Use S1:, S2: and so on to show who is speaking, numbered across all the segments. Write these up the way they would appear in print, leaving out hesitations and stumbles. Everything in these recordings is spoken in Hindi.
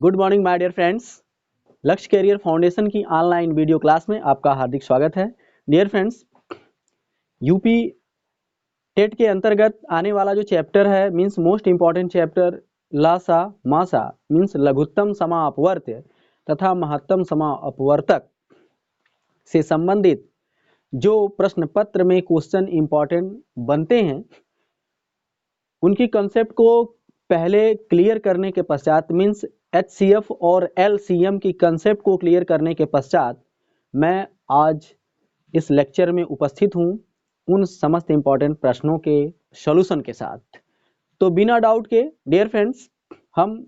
S1: Good morning my dear friends. Lakshya career foundation की ऑनलाइन वीडियो क्लास में आपका हार्दिक स्वागत है। डियर फ्रेंड्स, यूपी टेट के अंतर्गत आने वाला जो चैप्टर है मींस मोस्ट इंपॉर्टेंट चैप्टर लासा मासा मींस लघुत्तम समा अपवर्त्य तथा महत्तम समा अपवर्तक से संबंधित जो प्रश्न पत्र में क्वेश्चन इंपॉर्टेंट बनते हैं उनकी कंसेप्ट को पहले क्लियर करने के पश्चात मींस HCF और LCM की कंसेप्ट को क्लियर करने के पश्चात मैं आज इस लेक्चर में उपस्थित हूं उन समस्त इंपॉर्टेंट प्रश्नों के सॉल्यूशन के साथ। तो बिना डाउट के डियर फ्रेंड्स, हम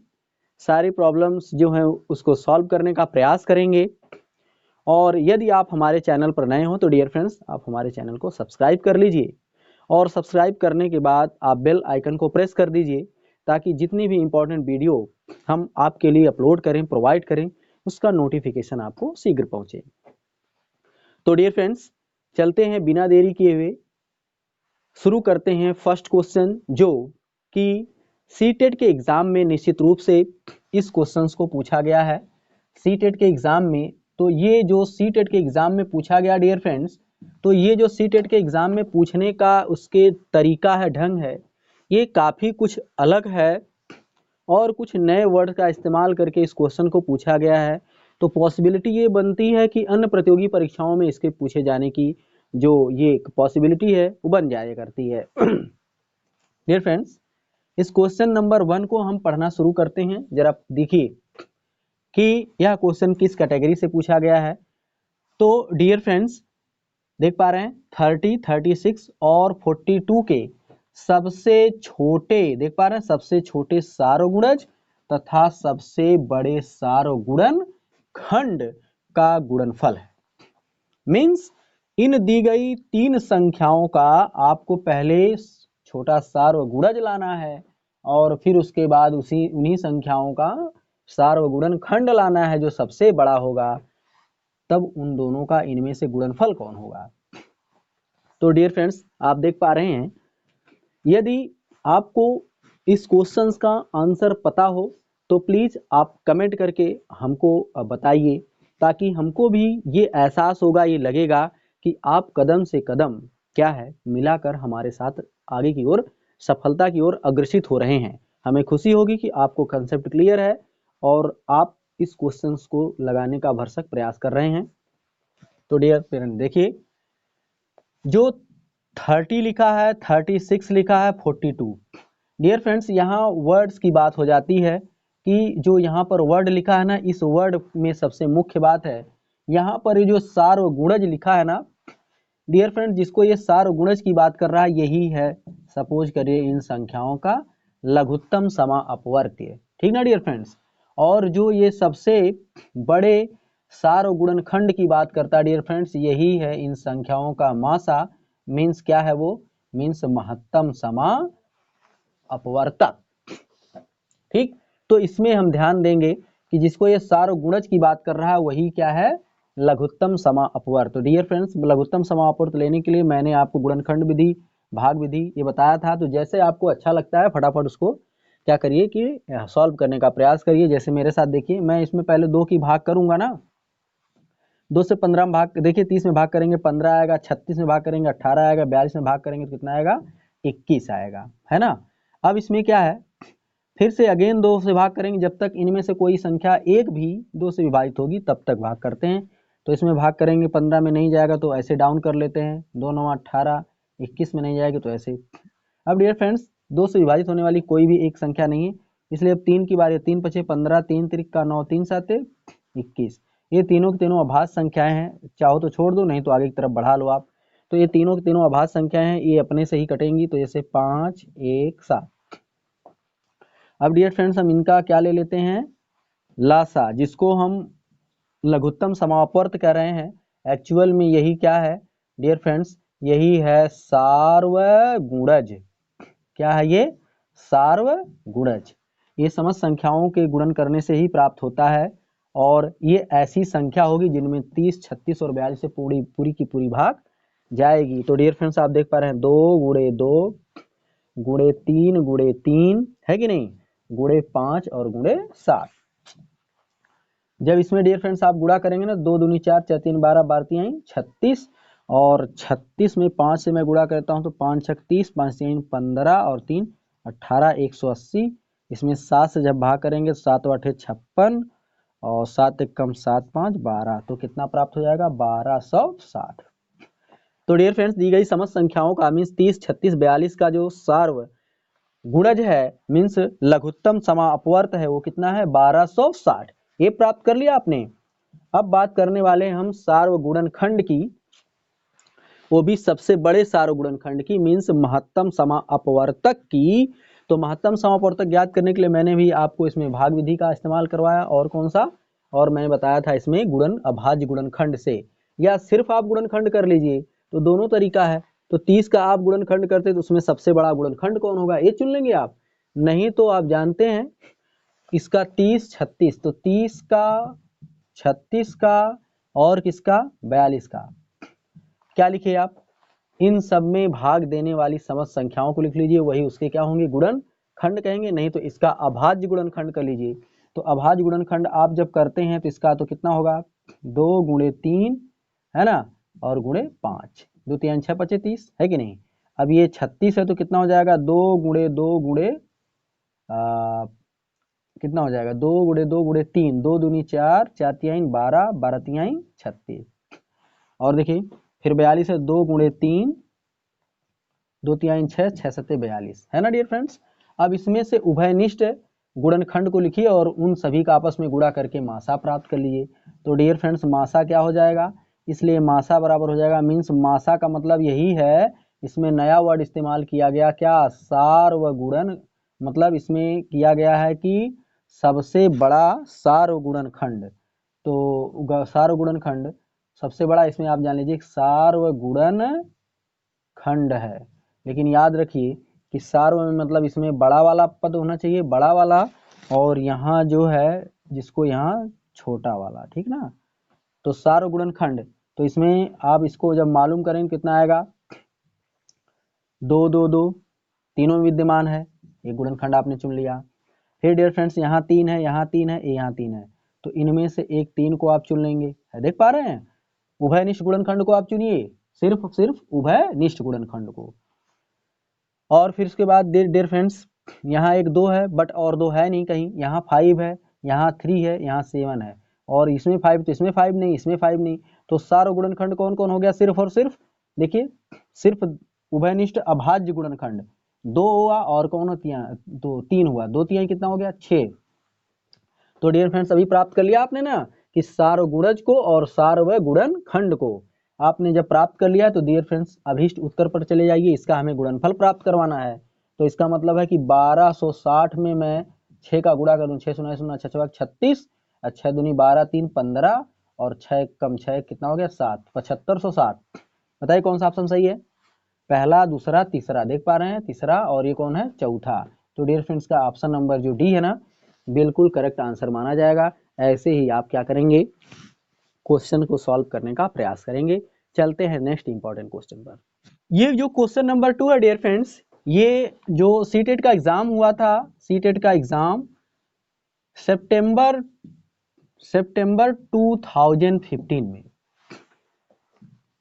S1: सारी प्रॉब्लम्स जो हैं उसको सॉल्व करने का प्रयास करेंगे। और यदि आप हमारे चैनल पर नए हो तो डियर फ्रेंड्स, आप हमारे चैनल को सब्सक्राइब कर लीजिए और सब्सक्राइब करने के बाद आप बेल आइकन को प्रेस कर दीजिए ताकि जितनी भी इंपॉर्टेंट वीडियो हम आपके लिए अपलोड करें, प्रोवाइड करें, उसका नोटिफिकेशन आपको शीघ्र पहुंचे। तो डियर फ्रेंड्स, चलते हैं बिना देरी किए हुए, शुरू करते हैं फर्स्ट क्वेश्चन जो कि सीटेट के एग्जाम में निश्चित रूप से इस क्वेश्चंस को पूछा गया है। सीटेट के एग्जाम में तो ये जो सीटेट के एग्जाम में पूछा गया डियर फ्रेंड्स, तो ये जो सीटेट के एग्जाम में पूछने का उसके तरीका है, ढंग है, ये काफ़ी कुछ अलग है और कुछ नए वर्ड का इस्तेमाल करके इस क्वेश्चन को पूछा गया है। तो पॉसिबिलिटी ये बनती है कि अन्य प्रतियोगी परीक्षाओं में इसके पूछे जाने की जो ये पॉसिबिलिटी है वो बन जाया करती है। डियर फ्रेंड्स, इस क्वेश्चन नंबर 1 को हम पढ़ना शुरू करते हैं। जरा देखिए कि यह क्वेश्चन किस कैटेगरी से पूछा गया है। तो डियर फ्रेंड्स, देख पा रहे हैं 30, 36 और 42 के सबसे छोटे, देख पा रहे हैं सबसे छोटे सार्वगुणज तथा सबसे बड़े सार्वगुणन खंड का गुणनफल है। मींस इन दी गई तीन संख्याओं का आपको पहले छोटा सार्वगुणज लाना है और फिर उसके बाद उन्हीं संख्याओं का सार्वगुणन खंड लाना है जो सबसे बड़ा होगा, तब उन दोनों का इनमें से गुणनफल कौन होगा। तो डियर फ्रेंड्स, आप देख पा रहे हैं, यदि आपको इस क्वेश्चंस का आंसर पता हो तो प्लीज आप कमेंट करके हमको बताइए ताकि हमको भी ये एहसास होगा, ये लगेगा कि आप कदम से कदम क्या है मिलाकर हमारे साथ आगे की ओर सफलता की ओर अग्रसित हो रहे हैं। हमें खुशी होगी कि आपको कंसेप्ट क्लियर है और आप इस क्वेश्चंस को लगाने का भरसक प्रयास कर रहे हैं। तो डियर पेरेंट, देखिए जो 30 लिखा है, 36 लिखा है, 42, डियर फ्रेंड्स यहाँ वर्ड्स की बात हो जाती है कि जो यहाँ पर वर्ड लिखा है ना, इस वर्ड में सबसे मुख्य बात है यहाँ पर ये जो सार्वगुणज लिखा है ना डियर फ्रेंड्स, जिसको ये सार्वगुणज की बात कर रहा है यही है, सपोज करिए इन संख्याओं का लघुत्तम समा अपवर्त्य, ठीक ना डियर फ्रेंड्स। और जो ये सबसे बड़े सार्वगुणन खंड की बात करता है डियर फ्रेंड्स, यही है इन संख्याओं का मासा, मीन्स क्या है वो, मीन्स महत्तम समा अपवर्तक। ठीक, तो इसमें हम ध्यान देंगे कि जिसको ये सार्वगुणज की बात कर रहा है वही क्या है, लघुत्तम समा अपवर्त। तो डियर फ्रेंड्स, लघुत्तम समा अपवर्त लेने के लिए मैंने आपको गुणनखंड विधि, भाग विधि ये बताया था। तो जैसे आपको अच्छा लगता है फटाफट उसको क्या करिए कि सॉल्व करने का प्रयास करिए। जैसे मेरे साथ देखिए, मैं इसमें पहले 2 की भाग करूंगा ना, 2 से 15 में भाग, देखिए 30 में भाग करेंगे 15 आएगा, 36 में भाग करेंगे 18 आएगा, 42 में भाग करेंगे तो कितना आएगा, 21 आएगा, है ना। अब इसमें क्या है, फिर से अगेन 2 से भाग करेंगे, जब तक इनमें से कोई संख्या एक भी 2 से विभाजित होगी तब तक भाग करते हैं। तो इसमें भाग करेंगे, 15 में नहीं जाएगा तो ऐसे डाउन कर लेते हैं, 2 9 18, 21 में नहीं जाएगी तो ऐसे। अब डियर फ्रेंड्स, 2 से विभाजित होने वाली कोई भी एक संख्या नहीं है, इसलिए अब 3 की बारी, 3 पचे 15, 3 त्रिक का 9, 3 साते 21, ये तीनों की तीनों अभाज्य संख्याएं हैं, चाहो तो छोड़ दो नहीं तो आगे की तरफ बढ़ा लो आप। तो ये तीनों की तीनों अभाज्य संख्याएं हैं, ये अपने से ही कटेंगी, तो जैसे 5 1 7। अब डियर फ्रेंड्स, हम इनका क्या ले लेते हैं, लासा, जिसको हम लघुत्तम समापवर्त कह रहे हैं, एक्चुअल में यही क्या है डियर फ्रेंड्स, यही है सार्वगुणज। क्या है ये, सार्वगुणज। ये समस्त संख्याओं के गुणन करने से ही प्राप्त होता है और ये ऐसी संख्या होगी जिनमें 30, 36 और 42 से पूरी की पूरी भाग जाएगी। तो डियर फ्रेंड्स, आप देख पा रहे हैं 2 गुणे 2 गुणे 3 गुणे 3, है कि नहीं, गुणे 5 और गुणे 7। जब इसमें डियर फ्रेंड्स आप गुणा करेंगे ना, 2 दूनी 4, 4 3 12, 12 3 36, और 36 में 5 से मैं गुणा करता हूँ तो 5 6 30, 5 3 15 और 3 18, 180। इसमें 7 से जब भाग करेंगे 7 8 56 और 7 1 कम 7 5 12, तो कितना प्राप्त हो जाएगा 1260। तो डियर फ्रेंड्स दी गई समस्त संख्याओं का मीन्स 30 36 42 का जो सार्व गुणज है मीन्स लघुत्तम समापवर्त है वो कितना है 1260। ये प्राप्त कर लिया आपने। अब बात करने वाले हम सार्वगुणनखंड की, वो भी सबसे बड़े सार्वगुणनखंड की मीन्स महत्तम समापवर्तक की। तो महत्तम समापवर्तक ज्ञात करने के लिए मैंने भी आपको इसमें भाग विधि का इस्तेमाल करवाया, और कौन सा, और मैंने बताया था इसमें गुणन अभाज्य गुणनखंड से, या सिर्फ आप गुणनखंड कर लीजिए, तो दोनों तरीका है। तो 30 का आप गुणनखंड करते तो उसमें सबसे बड़ा गुणनखंड कौन होगा ये चुन लेंगे आप, नहीं तो आप जानते हैं इसका 30 36, तो 30 का 36 का और किसका 42 का, क्या लिखे आप, इन सब में भाग देने वाली समस्त संख्याओं को लिख लीजिए, वही उसके क्या होंगे गुणनखंड कहेंगे, नहीं तो इसका अभाज्य गुणनखंड कर लीजिए। तो अभाज्य गुणनखंड आप जब करते हैं तो इसका तो कितना होगा 2 गुणे 3 है ना, और गुणे 5, 2 3 6 5 30 है कि नहीं। अब ये 36 है तो कितना हो जाएगा 2 गुणे 2 गुणे कितना हो जाएगा 2 गुणे 2 गुणे 3, 2 दूनी 4, 4 तिहाई 12, 12 तिहाई 36। और देखिए फिर 42 है 2 गुणे 3, 2 तिहाई 6, 6 सत्ते 42 है ना डियर फ्रेंड्स। अब इसमें से उभयनिष्ठ गुणनखंड को लिखिए और उन सभी का आपस में गुणा करके मासा प्राप्त कर लीजिए। तो डियर फ्रेंड्स मासा क्या हो जाएगा, इसलिए मासा बराबर हो जाएगा मीन्स मासा का मतलब यही है, इसमें नया वर्ड इस्तेमाल किया गया क्या सार्वगुणन, मतलब इसमें किया गया है कि सबसे बड़ा सार्वगुणनखंड। तो सार्वगुणनखंड सबसे बड़ा इसमें आप जान लीजिए सार्वगुणन खंड है, लेकिन याद रखिए कि सार्व में मतलब इसमें बड़ा वाला पद होना चाहिए, बड़ा वाला, और यहाँ जो है जिसको यहाँ छोटा वाला, ठीक ना। तो सार्वगुणनखंड, तो इसमें आप इसको जब मालूम करेंगे कितना आएगा 2 2 2, तीनों विद्यमान है, एक गुणनखंड आपने चुन लिया। फिर डियर फ्रेंड्स यहाँ 3 है, यहाँ 3 है, यहाँ 3 है, तो इनमें से एक 3 को आप चुन लेंगे, है देख पा रहे हैं। उभयनिष्ठ गुणनखंड को आप चुनिए, सिर्फ उभयनिष्ठ गुणनखंड को। और फिर उसके बाद डियर फ्रेंड्स यहाँ एक 2 है बट और 2 है नहीं कहीं, यहाँ 5 है, यहाँ 3 है, यहाँ 7 है, और इसमें 5 तो इसमें 5 नहीं, इसमें 5 नहीं, तो सार्वगुणनखंड कौन कौन हो गया सिर्फ और सिर्फ, देखिए सिर्फ उभयनिष्ठ अभाज्य गुणनखंड 2 हुआ, और कौन होती है तो 3 हुआ, 2 3 कितना हो गया 6। तो डियर फ्रेंड्स अभी प्राप्त कर लिया आपने ना कि सार्वगुणज को और सार्वगुणनखंड को आपने जब प्राप्त कर लिया तो डियर फ्रेंड्स अभीष्ट उत्तर पर चले जाइए, इसका हमें गुणनफल प्राप्त करवाना है। तो इसका मतलब है कि 1260 में मैं 6 का गुणा करूँ, 6 सुना 36, 6 दूनी 12 3 15 और 6 कम 6 कितना हो गया 7, 7560। बताइए कौन सा ऑप्शन सही है, पहला दूसरा तीसरा, देख पा रहे हैं तीसरा, और ये कौन है चौथा। तो डियर फ्रेंड्स का ऑप्शन नंबर जो डी है ना बिल्कुल करेक्ट आंसर माना जाएगा। ऐसे ही आप क्या करेंगे क्वेश्चन को सॉल्व करने का प्रयास करेंगे। चलते हैं नेक्स्ट इंपॉर्टेंट क्वेश्चन पर। ये जो क्वेश्चन नंबर 2 है डियर फ्रेंड्स, ये जो सीटेट का एग्जाम हुआ था, सीटेट का एग्जाम सितंबर 2015 में,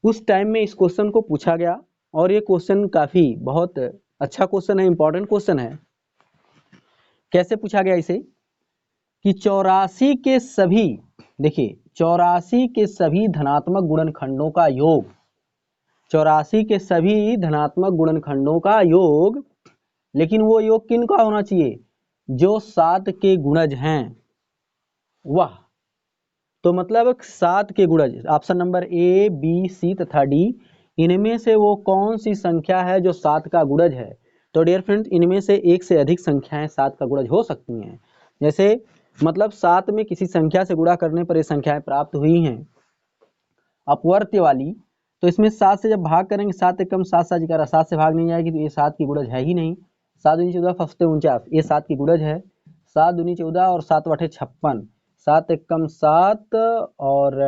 S1: उस टाइम में इस क्वेश्चन को पूछा गया, और ये क्वेश्चन काफी बहुत अच्छा क्वेश्चन है, इंपॉर्टेंट क्वेश्चन है। कैसे पूछा गया इसे कि 84 के सभी, देखिए 84 के सभी धनात्मक गुणनखंडों का योग, 84 के सभी धनात्मक गुणनखंडों का योग, लेकिन वो योग किन का होना चाहिए जो 7 के गुणज हैं वह। तो मतलब 7 के गुणज option number A B C तथा डी, इनमें से वो कौन सी संख्या है जो 7 का गुणज है। तो डियर फ्रेंड्स इनमें से एक से अधिक संख्याएं 7 का गुणज हो सकती हैं, जैसे मतलब 7 में किसी संख्या से गुणा करने पर ये संख्याएं प्राप्त हुई हैं अपवर्त्य वाली, तो इसमें 7 से जब भाग करेंगे 7 एकम 7 7 11, 7 से भाग नहीं जाएगी तो ये 7 की गुणज है ही नहीं। 7 दूनी 14 फस्ते 49, ये 7 की गुणज है। 7 दूनी 14 और 7 8 56, 7 एकम 7 और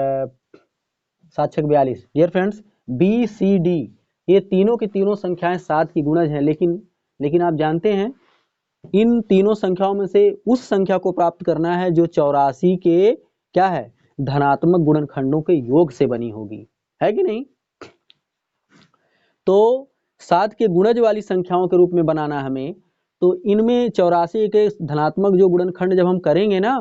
S1: 7 6 42। Dear friends B C D ये तीनों की तीनों संख्याएं 7 की गुणज हैं, लेकिन आप जानते हैं इन तीनों संख्याओं में से उस संख्या को प्राप्त करना है जो 84 के क्या है, धनात्मक गुणनखंडों के योग से बनी होगी, है कि नहीं। तो 7 के गुणज वाली संख्याओं के रूप में बनाना हमें, तो इनमें 84 के धनात्मक जो गुणनखंड जब हम करेंगे ना,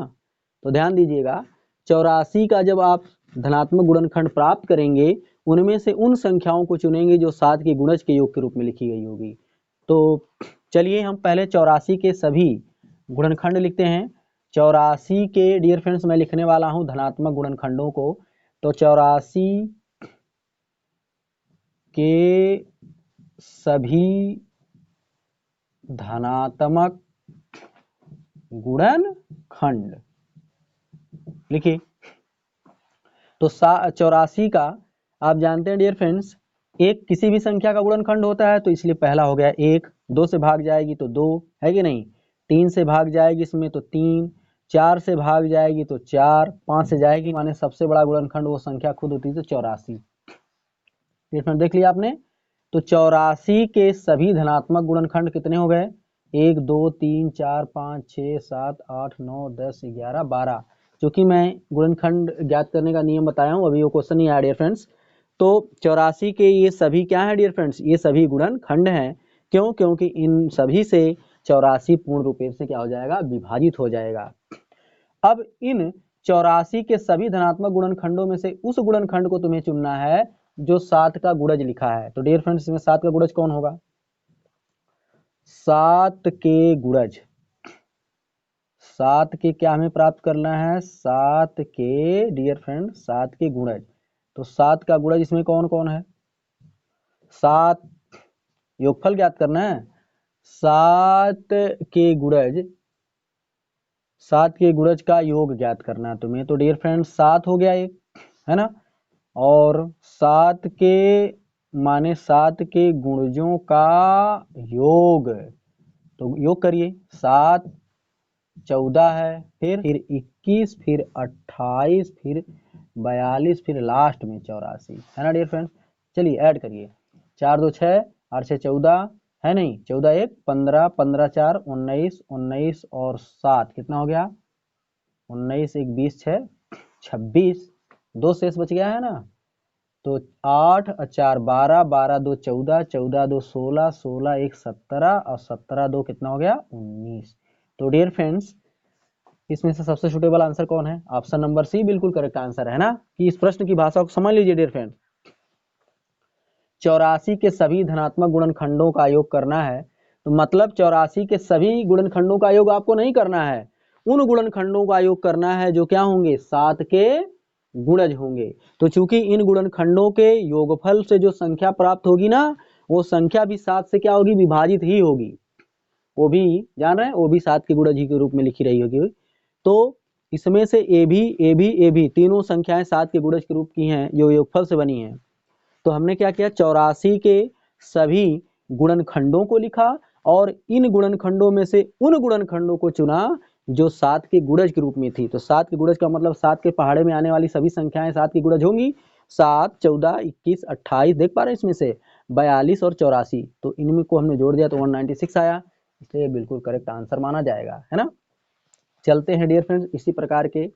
S1: तो ध्यान दीजिएगा 84 का जब आप धनात्मक गुणनखंड प्राप्त करेंगे, उनमें से उन संख्याओं को चुनेंगे जो 7 के गुणज के योग के रूप में लिखी गई होगी। तो चलिए हम पहले 84 के सभी गुणनखंड लिखते हैं। 84 के डियर फ्रेंड्स मैं लिखने वाला हूं धनात्मक गुणनखंडों को। तो 84 के सभी धनात्मक गुणनखंड लिखिए। तो 84 का आप जानते हैं डियर फ्रेंड्स, एक किसी भी संख्या का गुणनखंड होता है, तो इसलिए पहला हो गया 1, 2 से भाग जाएगी तो 2, है कि नहीं, 3 से भाग जाएगी इसमें तो 3, 4 से भाग जाएगी तो 4, 5 से जाएगी, माने सबसे बड़ा गुणनखंड वो संख्या खुद होती है, तो 84। देख लिया आपने। तो 84 के सभी धनात्मक गुणनखंड कितने हो गए, 1, 2, 3, 4, 5, 6, 7, 8, 9, 10, 11, 12। क्योंकि मैं गुणनखंड ज्ञात करने का नियम बताया हूँ, अभी वो क्वेश्चन नहीं आया डियर फ्रेंड्स। तो 84 के ये सभी क्या है डियर फ्रेंड्स, ये सभी गुणनखंड हैं। क्यों, क्योंकि इन सभी से 84 पूर्ण रूप से क्या हो जाएगा, विभाजित हो जाएगा। अब इन 84 के सभी धनात्मक गुणनखंडों में से उस गुणनखंड को तुम्हें चुनना है जो 7 का गुणज लिखा है। तो डियर फ्रेंड्स इसमें 7 का गुणज कौन होगा, 7 के गुणज, 7 के क्या हमें प्राप्त करना है, 7 के डियर फ्रेंड 7 के गुणज। तो 7 का गुणज इसमें कौन कौन है, 7 योगफल ज्ञात करना है, 7 के गुणज, 7 के गुणज का योग ज्ञात करना है तुम्हें। तो डियर फ्रेंड 7 हो गया एक, है ना, और 7 के माने 7 के गुणजों का योग। तो योग करिए, 7 14 है, फिर 21, फिर 28, फिर 42, फिर लास्ट में 84, है ना डियर फ्रेंड्स। चलिए ऐड करिए, 4 2 6, 8 6 14, है नहीं, 14 1 15, 15 4 19, 19 और 7 कितना हो गया, 19 1 20 6 26, 2 शेष बच गया है ना। तो 8 और 4 12, 12 2 14, 14 2 16, 16 1 17 और 17 2 कितना हो गया, 19। तो डियर फ्रेंड्स इसमें से सबसे सुटेबल आंसर कौन है, ऑप्शन नंबर सी बिल्कुल करेक्ट आंसर है ना। कि इस प्रश्न की भाषा को समझ लीजिए डियर फ्रेंड, 84 के सभी धनात्मक गुणनखंडों का योग करना है, तो मतलब 84 के सभी गुणनखंडों का योग आपको नहीं करना है, उन गुणनखंडों का योग करना है जो क्या होंगे, 7 के गुणज होंगे। तो चूंकि इन गुणनखंडों के योगफल से जो संख्या प्राप्त होगी ना, वो संख्या भी 7 से क्या होगी, विभाजित ही होगी। वो भी जान रहे हैं, वो भी 7 के गुणज ही के रूप में लिखी रही होगी। तो इसमें से ए भी तीनों संख्याएं 7 के गुणज के रूप की हैं जो योगफल से बनी हैं। तो हमने क्या किया, 84 के सभी गुणनखंडों को लिखा और इन गुणनखंडों में से उन गुणनखंडों को चुना जो 7 के गुणज के रूप में थी। तो 7 के गुणज का मतलब 7 के पहाड़े में आने वाली सभी संख्याएं 7 की गुणज होंगी, 7 14 21 28, देख पा रहे हैं इसमें से 42 और 84, तो इनमें को हमने जोड़ दिया तो 196 आया, इसलिए बिल्कुल करेक्ट आंसर माना जाएगा, है ना। चलते हैं डियर फ्रेंड्स इसी प्रकार के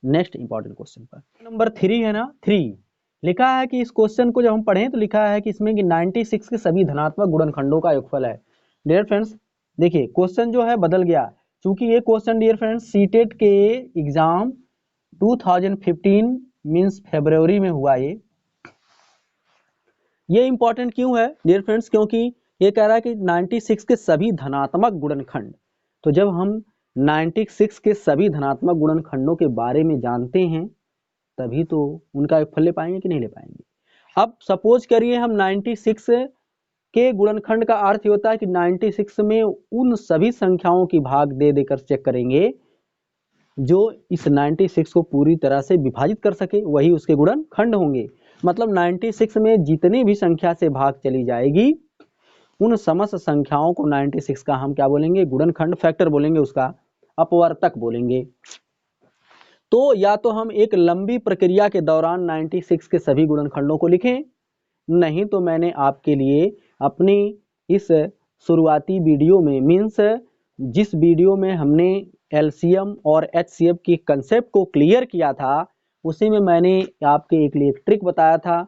S1: नेक्स्ट इंपॉर्टेंट क्वेश्चन पर। नंबर 3 है ना, 3 लिखा है कि इस क्वेश्चन को जब हम पढ़ें तो लिखा है कि इसमें कि 96 के सभी धनात्मक गुणनखंडों का योगफल है। डियर फ्रेंड्स देखिए क्वेश्चन जो है बदल गया, क्योंकि ये क्वेश्चन डियर फ्रेंड्स सीटेट के एग्जाम 2015 मींस फरवरी में हुआ। ये इंपॉर्टेंट क्यों है डियर फ्रेंड्स, क्योंकि ये कह रहा है कि 96 के सभी धनात्मक गुणनखंड। तो जब हम 96 के सभी धनात्मक गुणनखंडों के बारे में जानते हैं तभी तो उनका योगफल ले पाएंगे कि नहीं ले पाएंगे। अब सपोज करिए हम 96 के गुणनखंड का अर्थ होता है कि 96 में उन सभी संख्याओं की भाग दे देकर चेक करेंगे जो इस 96 को पूरी तरह से विभाजित कर सके, वही उसके गुणनखंड होंगे। मतलब 96 में जितनी भी संख्या से भाग चली जाएगी उन समस्त संख्याओं को 96 का हम क्या बोलेंगे, गुणनखंड, फैक्टर बोलेंगे, उसका अपवर्तक बोलेंगे। तो या तो हम एक लंबी प्रक्रिया के दौरान 96 के सभी गुणनखंडों को लिखें, नहीं तो मैंने आपके लिए अपनी इस शुरुआती वीडियो में मीन्स जिस वीडियो में हमने एलसीएम और एचसीएफ की कंसेप्ट को क्लियर किया था, उसी में मैंने आपके एक लिए ट्रिक बताया था,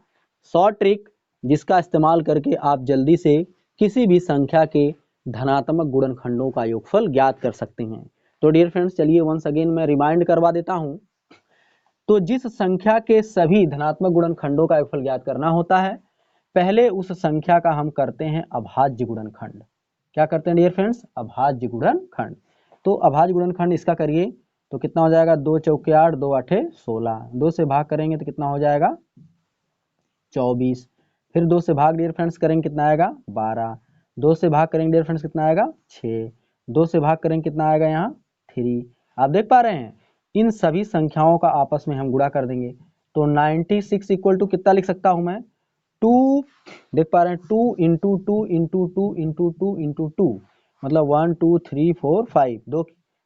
S1: शॉर्ट ट्रिक, जिसका इस्तेमाल करके आप जल्दी से किसी भी संख्या के धनात्मक गुणनखंडों का योगफल ज्ञात कर सकते हैं। तो डियर फ्रेंड्स, चलिए वंस अगेन मैं रिमाइंड करवा देता हूं। तो जिस संख्या के सभी धनात्मक गुणनखंडों का योगफल ज्ञात करना होता है, पहले उस संख्या का हम करते हैं अभाज्य गुणनखंड। क्या करते हैं डियर फ्रेंड्स? अभाज्य गुणनखंड। तो अभाज्य गुणनखंड इसका करिए तो कितना हो जाएगा? 2 चौके 8, 2 आठे 16, 2 से भाग करेंगे तो कितना हो जाएगा? 24। फिर 2 से भाग डियर फ्रेंड्स करेंगे कितना आएगा? 12। 2 से भाग करेंगे डियर फ्रेंड्स कितना आएगा? 6। 2 से भाग करेंगे कितना आएगा यहाँ? 3। आप देख पा रहे हैं, इन सभी संख्याओं का आपस में हम गुणा कर देंगे तो 96 इक्वल टू कितना लिख सकता हूं मैं? 2। देख पा रहे हैं, 2 इंटू 2 इंटू 2 इंटू 2 इंटू 2, मतलब 1 2 3 4 5। दो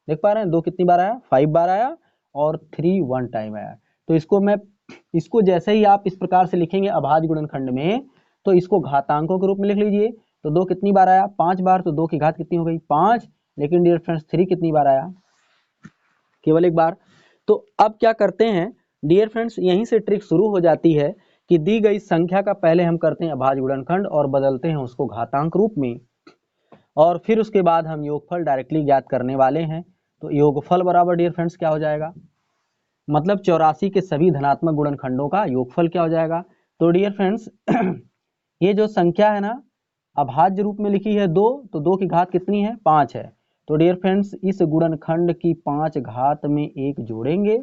S1: देख पा रहे हैं, 2 कितनी बार आया? 5 बार आया, और 3 1 टाइम आया। तो इसको जैसे ही आप इस प्रकार से लिखेंगे अभाज्य गुणनखंड में, तो इसको घातांकों के रूप में लिख लीजिए। तो 2 कितनी बार आया? 5 बार, तो 2 की घात कितनी हो गई? 5। लेकिन डियर फ्रेंड्स 3 कितनी बार आया? केवल एक बार। तो अब क्या करते हैं डियर फ्रेंड्स, यहीं से ट्रिक शुरू हो जाती है कि दी गई संख्या का पहले हम करते हैं अभाज्य गुणनखंड और बदलते हैं उसको घातांक रूप में, और फिर उसके बाद हम योगफल डायरेक्टली ज्ञात करने वाले हैं। तो योगफल बराबर डियर फ्रेंड्स क्या हो जाएगा? मतलब 84 के सभी धनात्मक गुणनखंडों का योगफल क्या हो जाएगा? तो डियर फ्रेंड्स ये जो संख्या है ना, अभाज्य रूप में लिखी है 2, तो 2 की घात कितनी है? 5 है। तो डियर फ्रेंड्स इस गुणनखंड की 5 घात में 1 जोड़ेंगे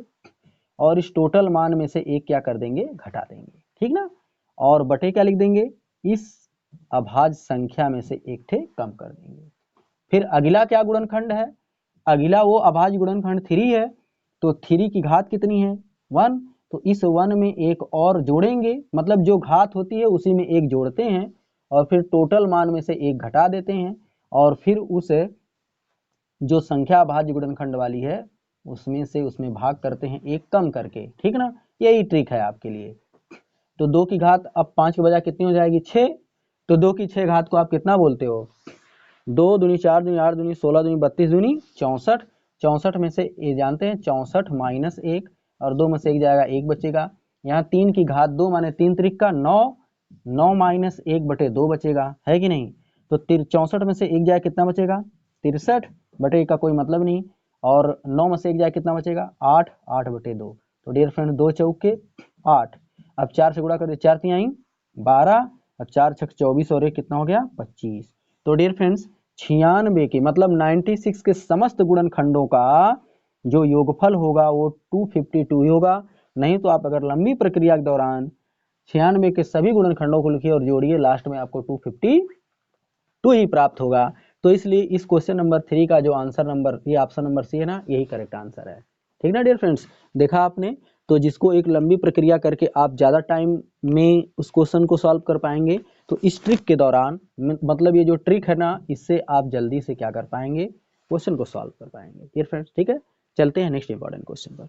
S1: और इस टोटल मान में से 1 क्या कर देंगे? घटा देंगे, ठीक ना। और बटे क्या लिख देंगे? इस अभाज्य संख्या में से 1 ठे कम कर देंगे। फिर अगला क्या गुणनखंड है? अगला वो अभाज्य गुणनखंड 3 है। तो 3 की घात कितनी है? 1। तो इस 1 में 1 और जोड़ेंगे, मतलब जो घात होती है उसी में 1 जोड़ते हैं और फिर टोटल मान में से 1 घटा देते हैं, और फिर उस जो संख्या अभाज्य गुणनखंड वाली है उसमें भाग करते हैं 1 कम करके, ठीक ना। यही ट्रिक है आपके लिए। तो 2 की घात अब 5 के बजाय कितनी हो जाएगी? 6। तो 2 की 6 घात को आप कितना बोलते हो? 2 दूनी 4 दूनी 8 दूनी 16 दूनी 32 दूनी 64। 64 में से ये जानते हैं 64 माइनस 1, और 2 में से 1 जाएगा, 1 बचेगा। यहाँ 3 की घात 2 माने 3 त्रिक का 9, 9 माइनस 1 बटे 2 बचेगा, है कि नहीं। तो 64 में से 1 जाए कितना बचेगा? 63 बटे का कोई मतलब नहीं, और 9 में से 1 जाए कितना बचेगा? 8, 8 बटे 2। तो डियर फ्रेंड 2 चौके 8। अब 4 से गुणा कर दे, 4 तिहाई 12, अब 4 छक 24 और 1 कितना हो गया? 25। तो डियर फ्रेंड्स 96 के मतलब 96 के समस्त गुणनखंडों का जो योगफल होगा वो 252 ही होगा। नहीं तो आप अगर लंबी प्रक्रिया के दौरान 96 के सभी गुणनखंडों को लिखिए और जोड़िए, लास्ट में आपको 252 ही प्राप्त होगा। तो इसलिए इस क्वेश्चन नंबर 3 का जो आंसर नंबर, ये ऑप्शन नंबर सी है ना, यही करेक्ट आंसर है, ठीक ना डियर फ्रेंड्स। देखा आपने, तो जिसको एक लंबी प्रक्रिया करके आप ज़्यादा टाइम में उस क्वेश्चन को सॉल्व कर पाएंगे, तो इस ट्रिक के दौरान मतलब ये जो ट्रिक है ना, इससे आप जल्दी से क्या कर पाएंगे? क्वेश्चन को सॉल्व कर पाएंगे डियर फ्रेंड्स, ठीक है। चलते हैं नेक्स्ट इंपॉर्टेंट क्वेश्चन पर।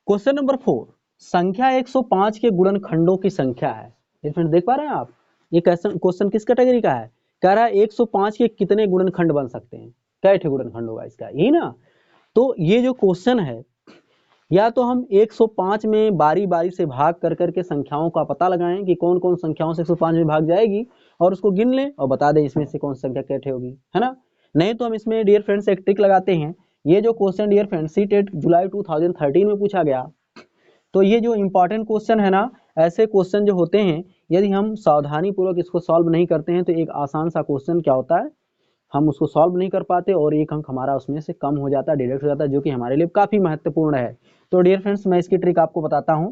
S1: क्वेश्चन नंबर 4, संख्या 105 के गुणनखंडों की संख्या है। डियर फ्रेंड्स देख पा रहे हैं आप, ये क्वेश्चन किस कैटेगरी का है? कह रहा है 105 के कितने गुणनखंड बन सकते हैं, कैसे गुणनखंड होगा इसका, यही ना। तो ये जो क्वेश्चन है, या तो हम 105 में बारी बारी से भाग कर करके संख्याओं का पता लगाएं कि कौन कौन संख्याओं से 105 में भाग जाएगी, और उसको गिन लें और बता दें इसमें से कौन सी संख्या कैसे होगी, है ना। नहीं तो हम इसमें डियर फ्रेंड्स एक ट्रिक लगाते हैं। ये जो क्वेश्चन डियर फ्रेंड्स सीटेट जुलाई 2013 में पूछा गया, तो ये जो इंपॉर्टेंट क्वेश्चन है ना, ऐसे क्वेश्चन जो होते हैं, यदि हम सावधानी पूर्वक इसको सॉल्व नहीं करते हैं तो एक आसान सा क्वेश्चन क्या होता है, हम उसको सॉल्व नहीं कर पाते और एक अंक हमारा उसमें से कम हो जाता है, डिडक्ट हो जाता है, जो कि हमारे लिए काफी महत्वपूर्ण है। तो डियर फ्रेंड्स मैं इसकी ट्रिक आपको बताता हूं।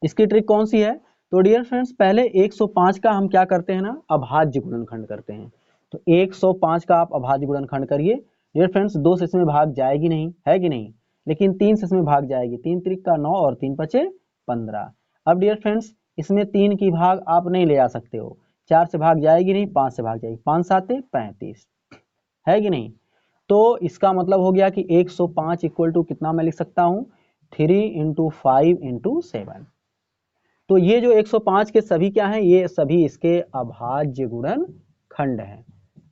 S1: इसकी ट्रिक कौन सी है? तो डियर फ्रेंड्स पहले 105 का हम क्या करते हैं ना, अभाज्य गुणनखंड करते हैं। तो 105 का आप अभाज्य गुणनखंड करिए। डियर फ्रेंड्स 2 से इसमें भाग जाएगी नहीं, है कि नहीं, लेकिन 3 से इसमें भाग जाएगी। 3 त्रिक का 9 और 3 पचे 15। अब डियर फ्रेंड्स इसमें 3 की भाग आप नहीं ले आ सकते हो, 4 से भाग जाएगी नहीं, 5 से भाग जाएगी, 5 7 35, है कि नहीं। तो इसका मतलब हो गया कि 105 इक्वल टू कितना मैं लिख सकता हूं? 3 इंटू 5 इंटू 7। तो ये जो 105 के सभी क्या हैं? ये सभी इसके अभाज्य गुणनखंड हैं,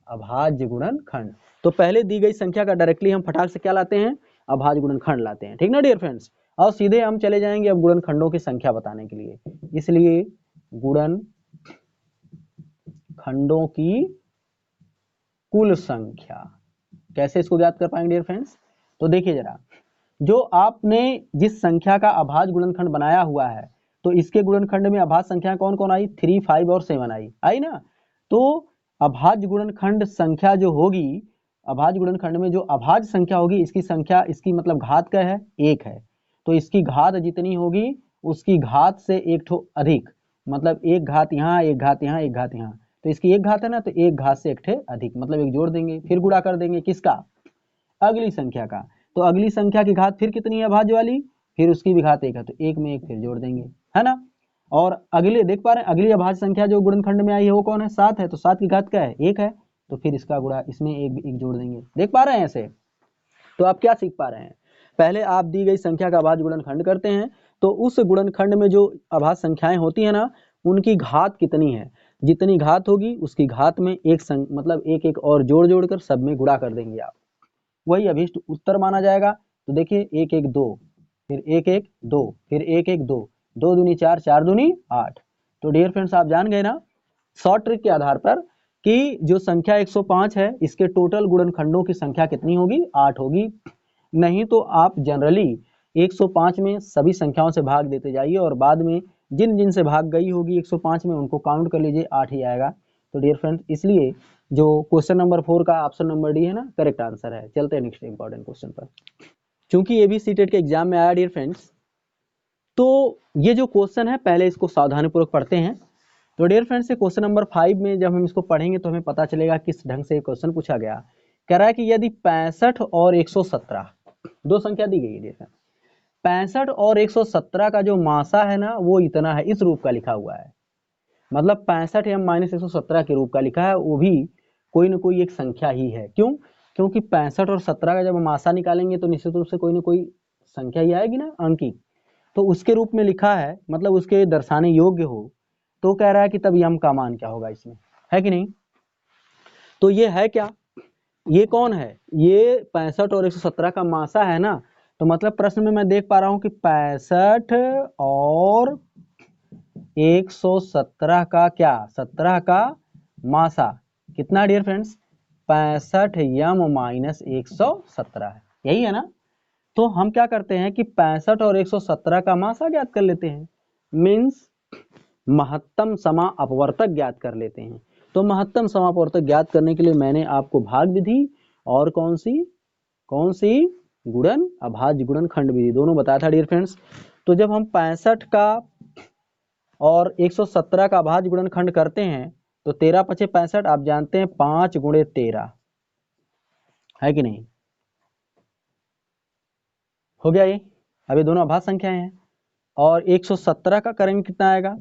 S1: अभाज्य गुणनखंड। तो पहले दी गई संख्या का डायरेक्टली हम फटाक से क्या लाते हैं, अभाज्य गुणनखंड लाते हैं। ठीक ना डियर फ्रेंड्स, और सीधे हम चले जाएंगे अब गुणनखंडों की संख्या बताने के लिए। इसलिए गुणनखंडों की कुल संख्या कैसे इसको ज्ञात कर पाएंगे डियर फ्रेंड्स, तो देखिए जरा, जो आपने जिस संख्या का अभाज्य गुणनखंड बनाया हुआ है, तो इसके गुणनखंड में अभाज्य संख्या कौन कौन आई, 3, 5 और 7 आई ना। तो अभाज्य गुणनखंड संख्या जो होगी, अभाज्य गुणनखंड में जो अभाज्य संख्या होगी, इसकी संख्या, इसकी मतलब घात क्या है, 1 है। तो इसकी घात जितनी होगी उसकी घात से एक ठो अधिक, मतलब एक घात यहाँ, एक घात यहाँ, एक घात यहाँ, तो इसकी एक घात है ना, तो एक घात से एक ठे अधिक, मतलब एक जोड़ देंगे, फिर गुणा कर देंगे किसका, अगली संख्या का। तो अगली संख्या की घात फिर कितनी है अभाज्य वाली, फिर उसकी भी घात 1 है, तो 1 में 1 फिर जोड़ देंगे, है ना। और अगले देख पा रहे हैं, अगली अभाज्य संख्या जो गुणनखंड में आई है वो कौन है, 7 है, तो 7 की घात क्या है, 1 है, तो फिर इसका गुणा, इसमें एक जोड़ देंगे। देख पा रहे हैं ऐसे, तो आप क्या सीख पा रहे हैं, पहले आप दी गई संख्या का अभाज्य गुणनखंड करते हैं, तो उस गुणनखंड में जो अभाज्य संख्याएं होती है ना, उनकी घात कितनी है, जितनी घात होगी उसकी घात में मतलब एक एक और जोड़ जोड़कर सब में गुणा कर देंगे आप, वही अभीष्ट उत्तर माना जाएगा। तो देखिए 1 1 2, फिर 1 1 2, फिर 1 1 2, 2 दूनी 4, 4 दूनी 8। तो डियर फ्रेंड्स आप जान गए ना शॉर्ट ट्रिक के आधार पर कि जो संख्या 105 है इसके टोटल गुणनखंडों की संख्या कितनी होगी, 8 होगी। नहीं तो आप जनरली 105 में सभी संख्याओं से भाग देते जाइए और बाद में जिन जिन से भाग गई होगी 105 में उनको काउंट कर लीजिए, 8 ही आएगा। तो डियर फ्रेंड्स इसलिए जो क्वेश्चन नंबर 4 का ऑप्शन नंबर डी है ना, करेक्ट आंसर है। चलते हैं नेक्स्ट इंपॉर्टेंट क्वेश्चन पर। चूंकि ये भी सीटेट के एग्जाम में आया डियर फ्रेंड्स, तो ये जो क्वेश्चन है पहले इसको सावधानीपूर्वक पढ़ते हैं। तो डियर फ्रेंड्स ये क्वेश्चन नंबर 5 में जब हम इसको पढ़ेंगे तो हमें पता चलेगा किस ढंग से क्वेश्चन पूछा गया। कह रहा है कि यदि 65 और 117 दो संख्या दी गई है डियर फ्रेंड्स, 65 और 117 का जो मासा है ना वो इतना है, इस रूप का लिखा हुआ है, मतलब 65 m माइनस 117 के रूप का लिखा है, वो भी कोई ना कोई एक संख्या ही है। क्यों, क्योंकि 65 और 17 का जब हम मासा निकालेंगे तो निश्चित रूप से कोई ना कोई संख्या ही आएगी ना, अंकी, तो उसके रूप में लिखा है, मतलब उसके दर्शाने योग्य हो, तो कह रहा है कि तब यम का मान क्या होगा इसमें, है कि नहीं। तो ये है क्या, ये कौन है, ये 65 और 117 का मासा है ना, तो मतलब प्रश्न में मैं देख पा रहा हूं कि 65 और 117 का क्या, 17 का मासा कितना डियर फ्रेंड्स, 65 यम माइनस 117 है, यही है ना। तो हम क्या करते हैं कि 65 और 117 का मासा ज्ञात कर लेते हैं, मीन्स महत्तम समा अपवर्तक ज्ञात कर लेते हैं। तो महत्तम समापवर्तक ज्ञात करने के लिए मैंने आपको भाग विधि और कौन सी गुणन अभाज्य गुणनखंड विधि दोनों बताया था डियर फ्रेंड्स। तो जब हम 65 का और 117 का अभाज्य गुणनखंड करते हैं तो 13 पचे 65, आप जानते हैं 5 गुणे 13, है कि नहीं, हो गया ये। अब ये दोनों अभाज्य संख्याएं हैं, और 117 का करेंगे कितना आएगा,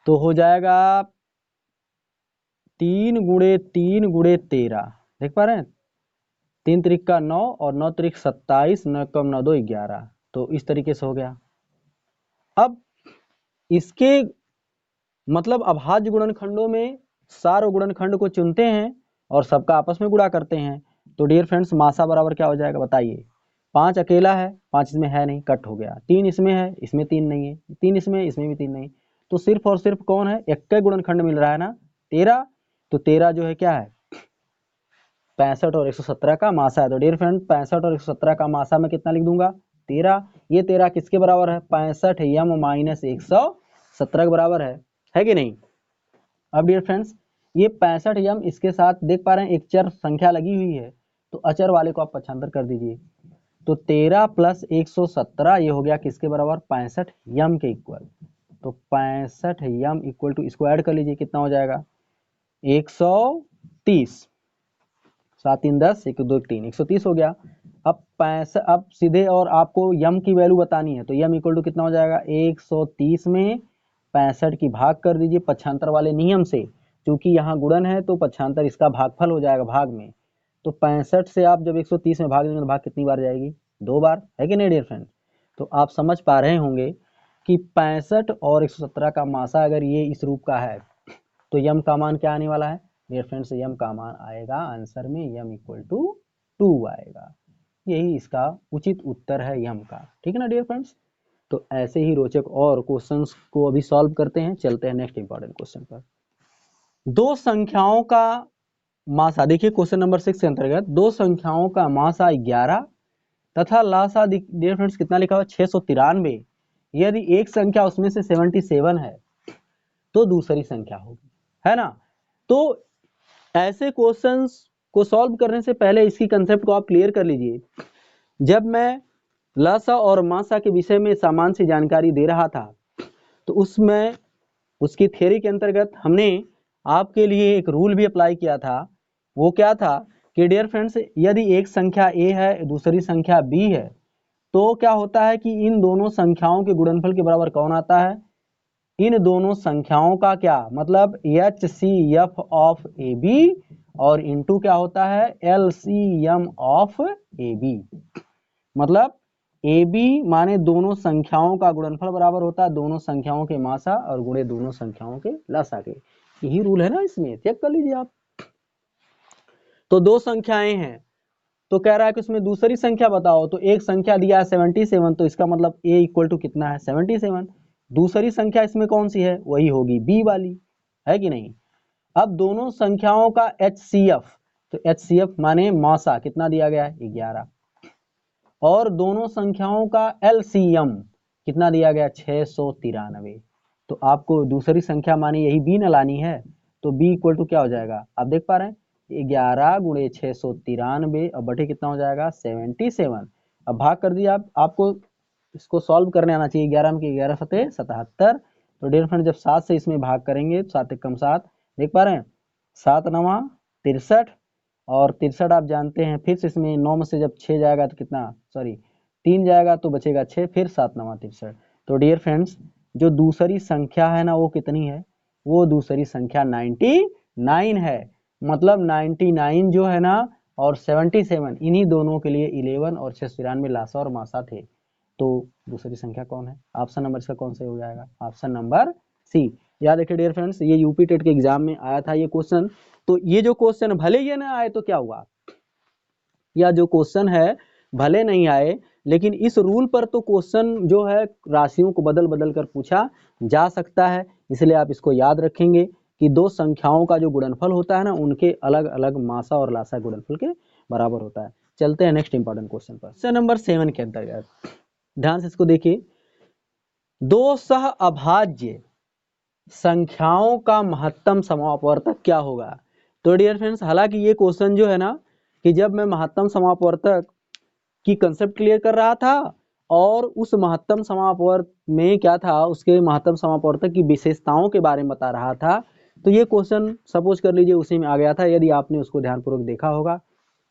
S1: तो हो जाएगा 3 गुणे 3 गुणे 13, देख पा रहे हैं, 3 त्रिक का 9 और 9 त्रिक 27, 9 कम 9 2 11, तो इस तरीके से हो गया। अब इसके मतलब अभाज्य गुणनखंडों में सारे गुणनखंड को चुनते हैं और सबका आपस में गुणा करते हैं। तो डियर फ्रेंड्स मासा बराबर क्या हो जाएगा बताइए, 5 अकेला है, 5 इसमें है नहीं, कट हो गया, 3 इसमें है, इसमें 3 नहीं है, 3 इसमें भी 3 नहीं, तो सिर्फ और सिर्फ कौन है, एक का गुणनखंड मिल रहा है ना, 13। तो 13 जो है क्या है, 65 और 117 का मासा है। तो डियर फ्रेंड 65 और 117 का मासा में कितना लिख दूंगा, 13। ये 13 किसके बराबर है, 65 यम माइनस 117 के बराबर है कि नहीं। अब डियर फ्रेंड्स ये 65 यम, इसके साथ देख पा रहे हैं एक चर संख्या लगी हुई है, तो अचर वाले को आप पक्षांतर कर दीजिए। तो 13 प्लस 117 ये हो गया किसके बराबर, 65 यम के इक्वल। तो 65 यम इक्वल टू, इसको ऐड कर लीजिए, कितना हो जाएगा 130, 7 3 10, 1 2 3, 130 हो गया। अब सीधे और आपको यम की वैल्यू बतानी है, तो यम इक्वल टू कितना हो जाएगा, 130 में 65 की भाग कर दीजिए पक्षांतर वाले नियम से, क्योंकि यहाँ गुणन है तो पक्षांतर इसका भागफल हो जाएगा भाग में। तो 65 से आप जब 130 में भाग देंगे तो भाग कितनी बार जाएगी, 2 बार, है कि नहीं डियर फ्रेंड। तो आप समझ पा रहे होंगे कि 65 और 117 का मासा अगर ये इस रूप का है तो यम का मान क्या आने वाला है, डियर फ्रेंड्स यम का मान आएगा आंसर में यम इक्वल टू 2 आएगा। यही इसका उचित उत्तर है यम का। ठीक है ना डियर फ्रेंड्स। तो ऐसे ही रोचक और क्वेश्चंस को अभी सॉल्व करते हैं। चलते हैं नेक्स्ट इंपॉर्टेंट क्वेश्चन पर। दो संख्याओं का मासा, देखिए क्वेश्चन नंबर 6 के अंतर्गत दो संख्याओं का मासा 11 तथा लासा डियर फ्रेंड्स कितना लिखा हुआ 693। यदि एक संख्या उसमें से 77 है तो दूसरी संख्या होगी, है ना। तो ऐसे क्वेश्चंस को सॉल्व करने से पहले इसकी कंसेप्ट को आप क्लियर कर लीजिए। जब मैं लसा और मासा के विषय में सामान्य सी जानकारी दे रहा था तो उसमें उसकी थ्योरी के अंतर्गत हमने आपके लिए एक रूल भी अप्लाई किया था। वो क्या था कि डियर फ्रेंड्स यदि एक संख्या a है दूसरी संख्या b है तो क्या होता है कि इन दोनों संख्याओं के गुणनफल के बराबर कौन आता है, इन दोनों संख्याओं का क्या मतलब HCF ऑफ AB और इनटू क्या होता है LCM ऑफ AB। मतलब AB माने दोनों संख्याओं का गुणनफल बराबर होता है दोनों संख्याओं के मासा और गुणे दोनों संख्याओं के लसा के। यही रूल है ना, इसमें चेक कर लीजिए आप। तो दो संख्याएं हैं तो कह रहा है कि उसमें दूसरी संख्या बताओ, तो एक संख्या दिया है 77 तो इसका मतलब a इक्वल टू कितना है 77। दूसरी संख्या इसमें कौन सी है, वही होगी b वाली, है कि नहीं। अब दोनों संख्याओं का HCF, तो HCF माने मासा कितना दिया गया है 11, और दोनों संख्याओं का LCM कितना दिया गया 693। तो आपको दूसरी संख्या मानी यही b न लानी है, तो b इक्वल टू क्या हो जाएगा, आप देख पा रहे हैं 11 गुणे 693 और बटे कितना हो जाएगा 77। अब भाग कर दिया आपको इसको सॉल्व करने आना चाहिए। 11 में 11 सते 77। तो डियर फ्रेंड जब 7 से इसमें भाग करेंगे तो 7 कम 7, देख पा रहे हैं 7 9 63 और 63 आप जानते हैं। फिर से इसमें 9 में से जब 6 जाएगा तो कितना, सॉरी 3 जाएगा तो बचेगा 6, फिर 7 9 63। तो डियर फ्रेंड्स जो दूसरी संख्या है ना वो कितनी है, वो दूसरी संख्या 99 है। मतलब 99 जो है ना और 77 इन्हीं दोनों के लिए 11 और 693 लासा और मासा थे। तो दूसरी संख्या कौन है, ऑप्शन नंबर इसका कौन सा हो जाएगा, ऑप्शन नंबर सी। याद रखिए डियर फ्रेंड्स ये यूपी टेट के एग्जाम में आया था ये क्वेश्चन। तो ये जो क्वेश्चन भले ये ना आए तो क्या हुआ, या जो क्वेश्चन है भले नहीं आए लेकिन इस रूल पर तो क्वेश्चन जो है राशियों को बदल बदल कर पूछा जा सकता है। इसलिए आप इसको याद रखेंगे कि दो संख्याओं का जो गुणनफल होता है ना उनके अलग अलग मासा और लासा गुणनफल के बराबर होता है। चलते हैं नेक्स्ट इंपॉर्टेंट क्वेश्चन पर। क्वेश्चन नंबर 7 के अंतर्गत ध्यान से इसको देखिए। दो सह अभाज्य संख्याओं का महत्तम समापवर्तक क्या होगा। तो डियर फ्रेंड्स हालांकि ये क्वेश्चन जो है ना कि जब मैं महत्तम समापवर्तक की कंसेप्ट क्लियर कर रहा था और उस महत्तम समापवर्तक में क्या था उसके महत्तम समापवर्तक की विशेषताओं के बारे में बता रहा था, तो ये क्वेश्चन सपोज कर लीजिए उसी में आ गया था। यदि आपने उसको ध्यानपूर्वक देखा होगा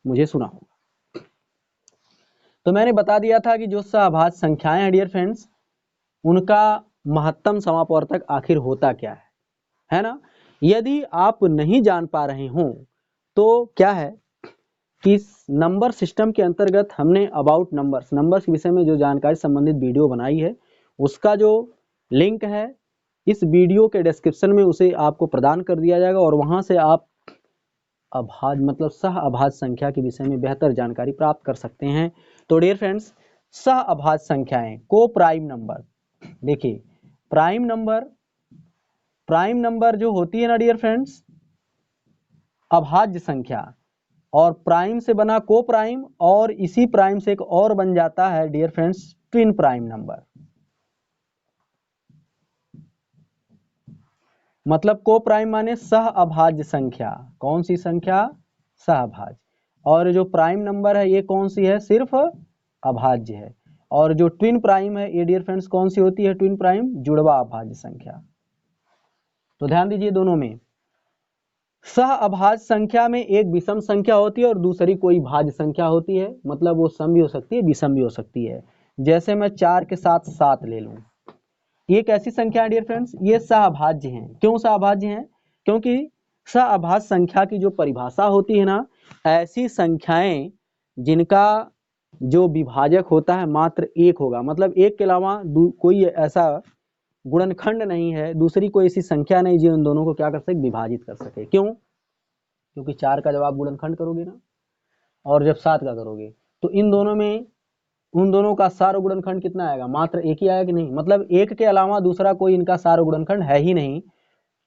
S1: मुझे सुना होगा। तो मैंने बता दिया था कि जो सहअभाज्य संख्याएं हैं डियर फ्रेंड्स उनका महत्तम समापवर्तक आखिर होता क्या है ना। यदि आप नहीं जान पा रहे हो तो क्या है कि नंबर सिस्टम के अंतर्गत हमने अबाउट नंबर्स के विषय में जो जानकारी संबंधित वीडियो बनाई है उसका जो लिंक है इस वीडियो के डिस्क्रिप्शन में उसे आपको प्रदान कर दिया जाएगा और वहां से आप अभाज्य मतलब सह अभाज्य संख्या के विषय में बेहतर जानकारी प्राप्त कर सकते हैं। तो डियर फ्रेंड्स सह अभाज्य संख्याएं को प्राइम नंबर, देखिए प्राइम नंबर जो होती है ना डियर फ्रेंड्स अभाज्य संख्या और प्राइम से बना को प्राइम और इसी प्राइम से एक और बन जाता है dear friends twin prime number. मतलब को प्राइम माने सह अभाज्य संख्या, कौन सी संख्या सहअभाज्य, और जो प्राइम नंबर है ये कौन सी है सिर्फ अभाज्य है। और जो ट्विन प्राइम है ये डियर फ्रेंड्स कौन सी होती है ट्विन प्राइम जुड़वा अभाज्य संख्या। तो ध्यान दीजिए दोनों में सह अभाज्य संख्या में एक विषम संख्या होती है और दूसरी कोई भाज्य संख्या होती है। मतलब वो सम भी हो सकती है विषम भी हो सकती है। जैसे मैं 4 के साथ 7 ले लूं, ये कैसी संख्या है डियर फ्रेंड्स, ये सहअभाज्य हैं। क्यों सहअभाज्य हैं, क्योंकि सहअभाज्य संख्या की जो परिभाषा होती है ना ऐसी संख्याएं जिनका जो विभाजक होता है मात्र एक होगा, मतलब एक के अलावा कोई ऐसा गुणनखंड नहीं है, दूसरी कोई ऐसी संख्या नहीं जो इन दोनों को क्या कर सके विभाजित कर सके। क्यों, क्योंकि 4 का जब आप गुणनखंड करोगे ना, और जब 7 का करोगे तो इन दोनों में उन दोनों का सार गुणनखंड कितना आएगा, मात्र एक ही आएगा कि नहीं, मतलब एक के अलावा दूसरा कोई इनका सार गुणनखंड है ही नहीं।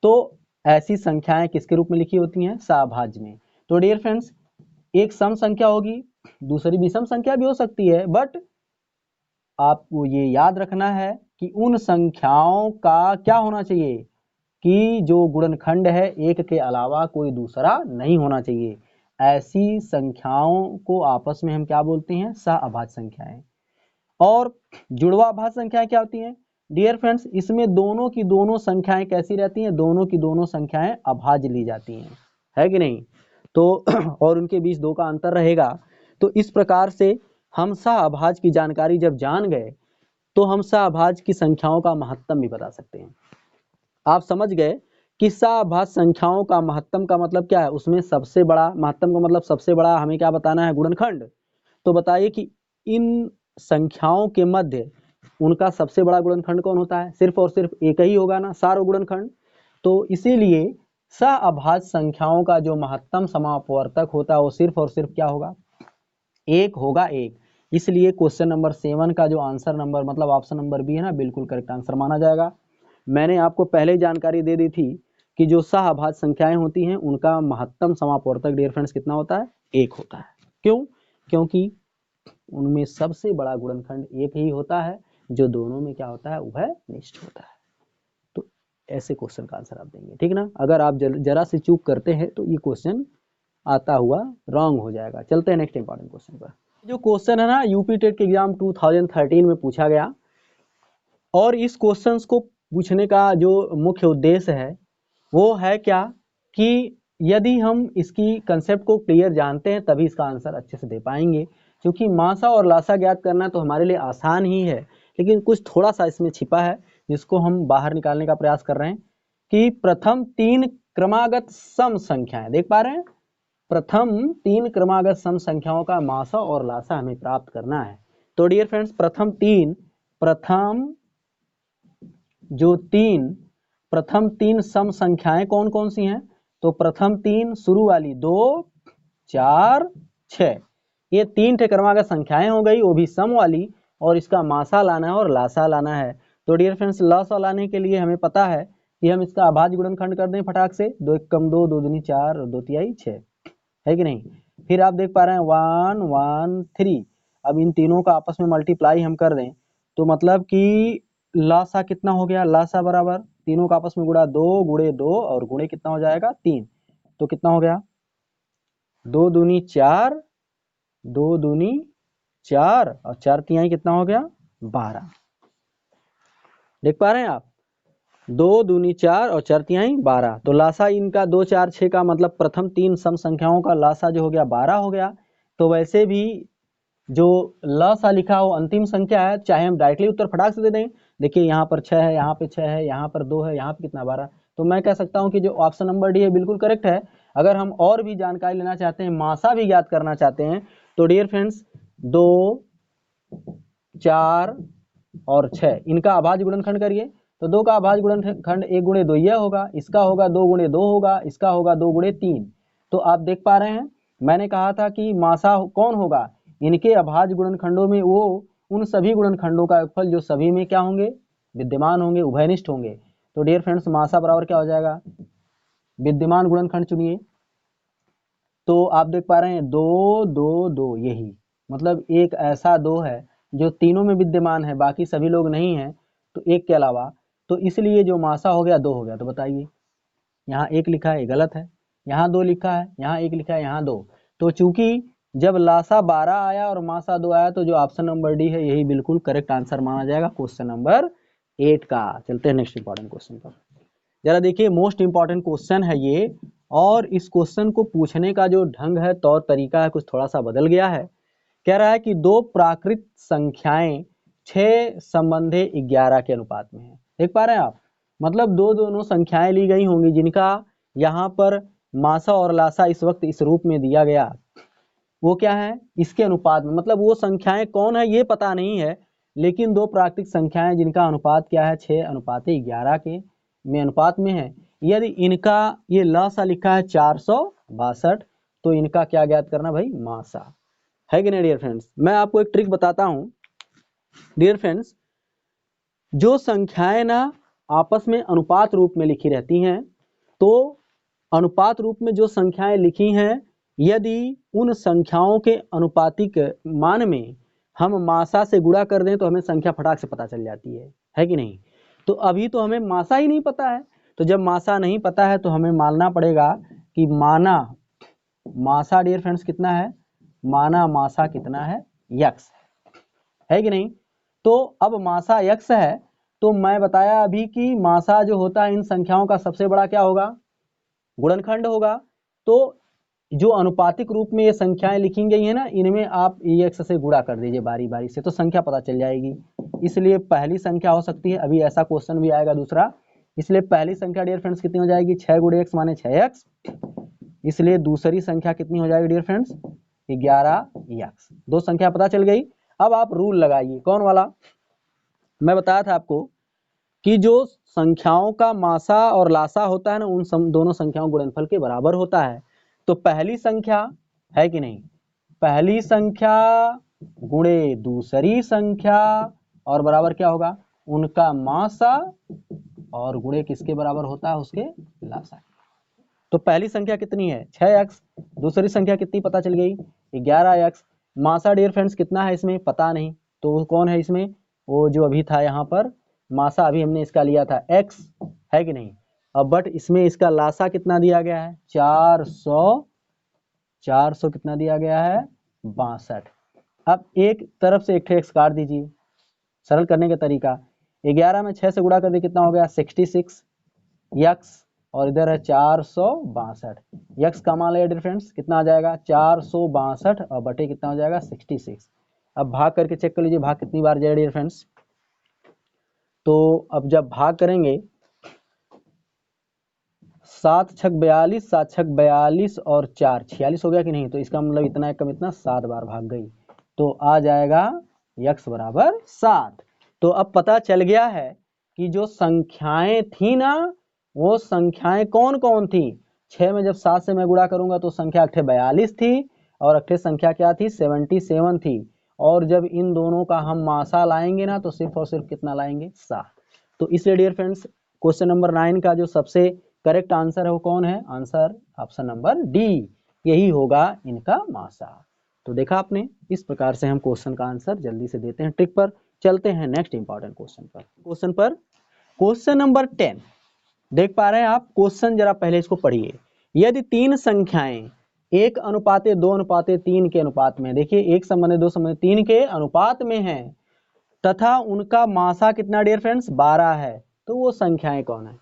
S1: तो ऐसी संख्याएं किसके रूप में लिखी होती हैं, सहभाज्य में। तो डियर फ्रेंड्स, एक सम संख्या होगी, दूसरी विषम संख्या भी हो सकती है, बट आपको ये याद रखना है कि उन संख्याओं का क्या होना चाहिए कि जो गुणनखंड है एक के अलावा कोई दूसरा नहीं होना चाहिए। ऐसी संख्याओं को आपस में हम क्या बोलते हैं, सहअभाज्य संख्याएं। और जुड़वा अभाज्य संख्याएं क्या होती हैं डियर फ्रेंड्स, इसमें दोनों की दोनों संख्याएं कैसी रहती हैं, दोनों की दोनों संख्याएं अभाज्य ली जाती हैं, है कि नहीं। तो और उनके बीच 2 का अंतर रहेगा। तो इस प्रकार से हम सहअभाज्य की जानकारी जब जान गए तो हम सहअभाज्य की संख्याओं का महत्तम भी बता सकते हैं। आप समझ गए कि सहअभाज्य संख्याओं का महत्तम का मतलब क्या है, उसमें सबसे बड़ा, महत्तम का मतलब सबसे बड़ा हमें क्या बताना है, गुणनखंड। तो बताइए कि इन संख्याओं के मध्य उनका सबसे बड़ा गुणनखंड कौन होता है, सिर्फ और सिर्फ एक ही होगा ना, सार्व गुणनखंड। तो इसीलिए सहअभाज्य संख्याओं का जो महत्तम समापवर्तक होता है वो सिर्फ और सिर्फ क्या होगा, एक होगा, एक। इसलिए क्वेश्चन नंबर 7 का जो आंसर नंबर मतलब ऑप्शन नंबर बी है ना, बिल्कुल करेक्ट आंसर माना जाएगा। मैंने आपको पहले जानकारी दे दी थी कि जो सहअभाज्य संख्याएं होती हैं उनका महत्तम समापवर्तक डियर फ्रेंड्स कितना होता है, एक होता है। क्यों, क्योंकि उनमें सबसे बड़ा गुणनखंड एक ही होता है, जो दोनों में क्या होता है, उभयनिष्ठ होता है। तो ऐसे क्वेश्चन का आंसर आप देंगे, ठीक ना। अगर आप जरा से चूक करते हैं तो ये क्वेश्चन आता हुआ रॉन्ग हो जाएगा। चलते हैं नेक्स्ट इंपॉर्टेंट क्वेश्चन पर। जो क्वेश्चन है ना, यूपी टेट के एग्जाम 2013 में पूछा गया, और इस क्वेश्चन को पूछने का जो मुख्य उद्देश्य है वो है क्या कि यदि हम इसकी कंसेप्ट को क्लियर जानते हैं तभी इसका आंसर अच्छे से दे पाएंगे। क्योंकि मासा और लासा ज्ञात करना तो हमारे लिए आसान ही है, लेकिन कुछ थोड़ा सा इसमें छिपा है जिसको हम बाहर निकालने का प्रयास कर रहे हैं। कि प्रथम 3 क्रमागत सम संख्याएं, देख पा रहे हैं, प्रथम 3 क्रमागत सम संख्याओं का मासा और लासा हमें प्राप्त करना है। तो डियर फ्रेंड्स, प्रथम प्रथम तीन सम संख्याएं कौन कौन सी हैं, तो प्रथम 3 शुरू वाली 2 4 6, ये 3 क्रमागत संख्याएं हो गई, वो भी सम वाली, और इसका मासा लाना है और लासा लाना है। तो डियर फ्रेंड्स, लासा लाने के लिए हमें पता है कि हम इसका अभाज्य गुणनखंड कर दें फटाक से, 2 1 कम 2, 2 दूनी 4 और 2 तिहाई 6, है कि नहीं। फिर आप देख पा रहे हैं 1 1 3, अब इन तीनों का आपस में मल्टीप्लाई हम कर दें तो मतलब कि लासा कितना हो गया, लासा बराबर तीनों का आपस में गुणा 2 गुणे 2 और गुणे कितना हो जाएगा 3, तो कितना हो गया 2 दूनी 4, 2 दूनी 4 और 4 तिहाई कितना हो गया 12। देख पा रहे हैं आप, 2 दूनी 4 और 4 तिहाई 12। तो लासा इनका 2 4 6 का मतलब प्रथम 3 सम संख्याओं का लासा जो हो गया 12 हो गया। तो वैसे भी जो लासा लिखा हो अंतिम संख्या है, चाहे हम डायरेक्टली उत्तर फटाक से दे दें, देखिए यहाँ पर 6 है, यहाँ पे 6 है, यहाँ पर 2 है, यहाँ पे कितना 12, तो मैं कह सकता हूँ कि जो ऑप्शन नंबर डी है बिल्कुल करेक्ट है। अगर हम और भी जानकारी लेना चाहते हैं, मासा भी ज्ञात करना चाहते हैं, तो डियर फ्रेंड्स 2 4 और 6 इनका अभाज्य गुणनखंड करिए, तो 2 का अभाज्य गुणनखंड 1 गुणे 2 यह होगा, इसका होगा 2 गुणे 2 होगा, इसका होगा 2 गुणे 3। तो आप देख पा रहे हैं, मैंने कहा था कि मासा कौन होगा, इनके अभाज्य गुणनखंडों में वो उन सभी गुणनखंडों का योगफल जो सभी में क्या होंगे, विद्यमान होंगे, उभयनिष्ठ होंगे। तो डियर फ्रेंड्स, मासा बराबर क्या हो जाएगा, विद्यमान गुणनखंड चुनिए। तो आप देख पा रहे हैं 2 2 2, यही मतलब एक ऐसा 2 है जो तीनों में विद्यमान है, बाकी सभी लोग नहीं हैं, तो एक के अलावा, तो इसलिए जो मासा हो गया 2 हो गया। तो बताइए, यहाँ 1 लिखा है, गलत है, यहाँ 2 लिखा है, यहाँ 1 लिखा है, यहाँ 2। तो चूंकि जब लासा 12 आया और मासा 2 आया, तो जो ऑप्शन नंबर डी है यही बिल्कुल करेक्ट आंसर माना जाएगा क्वेश्चन नंबर 8 का। चलते हैं नेक्स्ट इंपॉर्टेंट क्वेश्चन पर। जरा देखिए, मोस्ट इंपॉर्टेंट क्वेश्चन है ये, और इस क्वेश्चन को पूछने का जो ढंग है, तौर तरीका है, कुछ थोड़ा सा बदल गया है। कह रहा है कि 2 प्राकृत संख्याएं 6 संबंधे 11 के अनुपात में है। देख पा रहे हैं आप, मतलब दोनों संख्याएं ली गई होंगी जिनका यहाँ पर मासा और लासा इस वक्त इस रूप में दिया गया, वो क्या है, इसके अनुपात में, मतलब वो संख्याएं कौन है ये पता नहीं है, लेकिन 2 प्राकृतिक संख्याएं जिनका अनुपात क्या है, 6 अनुपात 11 के में अनुपात में है। यदि इनका ये लसा लिखा है 462, तो इनका क्या ज्ञात करना भाई, मासा है कि नहीं डियर फ्रेंड्स। मैं आपको एक ट्रिक बताता हूं डियर फ्रेंड्स, जो संख्याएं ना आपस में अनुपात रूप में लिखी रहती हैं, तो अनुपात रूप में जो संख्याएं लिखी हैं, यदि उन संख्याओं के अनुपातिक मान में हम मासा से गुणा कर दें तो हमें संख्या फटाक से पता चल जाती है कि नहीं। तो अभी तो हमें मासा ही नहीं पता है, तो जब मासा नहीं पता है तो हमें मानना पड़ेगा कि मासा डियर फ्रेंड्स कितना है, मासा कितना है, यक्स है कि नहीं। तो अब मासा यक्स है, तो मैं बताया अभी कि मासा जो होता है इन संख्याओं का सबसे बड़ा क्या होगा, गुणनखंड होगा। तो जो अनुपातिक रूप में ये संख्याएं लिखी गई है ना, इनमें आप एक्स से गुणा कर दीजिए बारी बारी से, तो संख्या पता चल जाएगी। इसलिए पहली संख्या हो सकती है, अभी ऐसा क्वेश्चन भी आएगा दूसरा, इसलिए पहली संख्या डियर फ्रेंड्स कितनी हो जाएगी, 6 गुणे एक्स माने 6x। इसलिए दूसरी संख्या कितनी हो जाएगी डियर फ्रेंड्स, 11x। दो संख्या पता चल गई। अब आप रूल लगाइए, कौन वाला, मैं बताया था आपको कि जो संख्याओं का मासा और लासा होता है ना, उन दोनों संख्याओं गुणनफल के बराबर होता है। तो पहली संख्या है कि नहीं, पहली संख्या गुणे दूसरी संख्या और बराबर क्या होगा, उनका मासा और गुणे किसके बराबर होता है, उसके लासा। तो पहली संख्या कितनी है 6x, दूसरी संख्या कितनी पता चल गई 11x। मासा डियर फ्रेंड्स कितना है इसमें पता नहीं, तो वो कौन है इसमें, वो जो अभी था यहाँ पर मासा, अभी हमने इसका लिया था x है कि नहीं। अब बट इसमें इसका लासा कितना दिया गया है 400 कितना दिया गया है 62। अब एक तरफ से एक x काट दीजिए, सरल करने का तरीका, 11 में 6 से गुणा कर दे कितना हो गया 66 यक्स, और इधर है 462। यक्स का मान लिया डियर फ्रेंड्स कितना आ जाएगा 462 और बटे कितना हो जाएगा 66। अब भाग करके चेक कर लीजिए भाग कितनी बार जाएगा डियर फ्रेंड्स। तो अब जब भाग करेंगे 7 छक 42, 7 छक 42 और 4 46 हो गया कि नहीं, तो इसका मतलब इतना कम इतना 7 बार भाग गई, तो आ जाएगा यक्स बराबर 7। तो अब पता चल गया है कि जो संख्याएं थी ना, वो संख्याएं कौन कौन थी। 6 में जब 7 से मैं गुणा करूंगा तो संख्या अट्ठे 42 थी और अट्ठे संख्या क्या थी 77 थी, और जब इन दोनों का हम मासा लाएंगे ना तो सिर्फ और सिर्फ कितना लाएंगे 7। तो इसलिए डियर फ्रेंड्स क्वेश्चन नंबर 9 का जो सबसे करेक्ट आंसर है वो कौन है, आंसर ऑप्शन नंबर डी, यही होगा इनका मासा। तो देखा आपने, इस प्रकार से हम क्वेश्चन का आंसर जल्दी से देते हैं ट्रिक पर। चलते हैं नेक्स्ट इंपॉर्टेंट क्वेश्चन पर। क्वेश्चन नंबर 10 देख पा रहे हैं आप, क्वेश्चन जरा पहले इसको पढ़िए। यदि तीन संख्याएं 1 अनुपाते 2 अनुपाते 3 के अनुपात में, देखिए 1 संबंधित 2 संबंधित 3 के अनुपात में है तथा उनका मासा कितना डियर फ्रेंड्स 12 है, तो वो संख्याएं कौन है।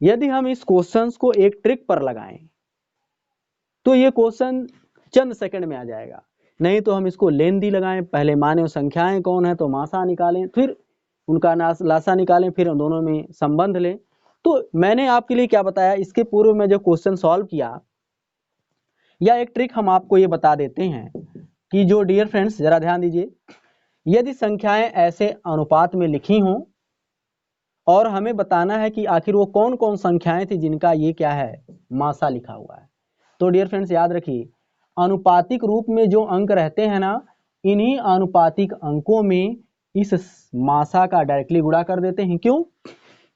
S1: यदि हम इस क्वेश्चन को एक ट्रिक पर लगाएं तो ये क्वेश्चन चंद सेकंड में आ जाएगा, नहीं तो हम इसको लेंदी लगाएं, पहले माने संख्याएं कौन है तो मासा निकालें, फिर उनका लासा निकालें, फिर दोनों में संबंध लें। तो मैंने आपके लिए क्या बताया, इसके पूर्व में जो क्वेश्चन सॉल्व किया, या एक ट्रिक हम आपको ये बता देते हैं कि जो डियर फ्रेंड्स जरा ध्यान दीजिए, यदि संख्याएं ऐसे अनुपात में लिखी हों और हमें बताना है कि आखिर वो कौन कौन संख्याएं थी जिनका ये क्या है मासा लिखा हुआ है, तो डियर फ्रेंड्स याद रखिए अनुपातिक रूप में जो अंक रहते हैं ना, इन्हीं अनुपातिक अंकों में इस मासा का डायरेक्टली गुणा कर देते हैं। क्यों,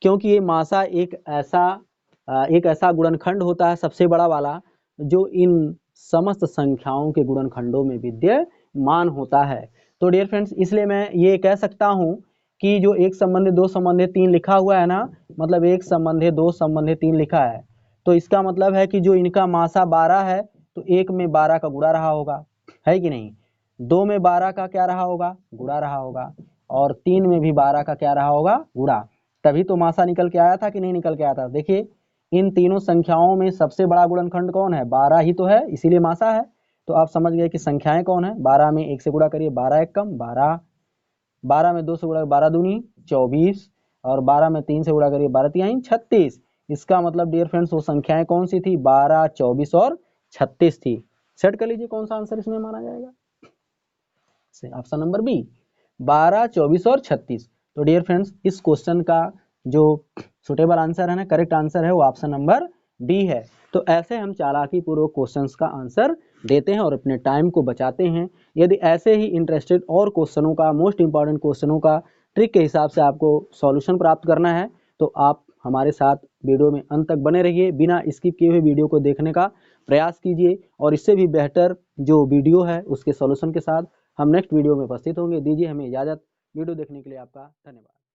S1: क्योंकि ये मासा एक ऐसा गुणनखंड होता है सबसे बड़ा वाला, जो इन समस्त संख्याओं के गुणनखंडों में विद्यमान होता है। तो डियर फ्रेंड्स इसलिए मैं ये कह सकता हूं कि जो 1 संबंधित 2 संबंधित 3 लिखा हुआ है ना, मतलब 1 संबंधित 2 संबंधित 3 लिखा है, तो इसका मतलब है कि जो इनका मासा 12 है तो 1 में 12 का गुणा रहा होगा, है कि नहीं, 2 में 12 का क्या रहा होगा गुणा रहा होगा, और 3 में भी 12 का क्या रहा होगा गुणा, तभी तो मासा निकल के आया था कि नहीं निकल के आया था। देखिए इन तीनों संख्याओं में सबसे बड़ा गुणनखंड कौन है 12 ही तो है, इसीलिए मासा है। तो आप समझ गए कि संख्याएं कौन है, 12 में 1 से गुणा करिए 12 1 कम 12, 12 में 2 से गुणा 12 दूनी 24, और 12 में 3 से गुणा करिए 12 तिहाई 36। इसका मतलब डियर फ्रेंड्स वो संख्याएं कौन सी थी 12 24 और 36 थी। सेट कर लीजिए कौन सा आंसर इसमें माना जाएगा, ऑप्शन नंबर बी 12 24 और 36। तो डियर फ्रेंड्स इस क्वेश्चन का जो सुटेबल आंसर है ना, करेक्ट आंसर है वो ऑप्शन नंबर डी है। तो ऐसे हम चालाकी पूर्वक क्वेश्चंस का आंसर देते हैं और अपने टाइम को बचाते हैं। यदि ऐसे ही इंटरेस्टेड और क्वेश्चनों का, मोस्ट इंपॉर्टेंट क्वेश्चनों का ट्रिक के हिसाब से आपको सॉल्यूशन प्राप्त करना है तो आप हमारे साथ वीडियो में अंत तक बने रहिए, बिना स्किप किए हुए वीडियो को देखने का प्रयास कीजिए और इससे भी बेहतर जो वीडियो है उसके सॉल्यूशन के साथ हम नेक्स्ट वीडियो में उपस्थित होंगे। दीजिए हमें इजाज़त। वीडियो देखने के लिए आपका धन्यवाद।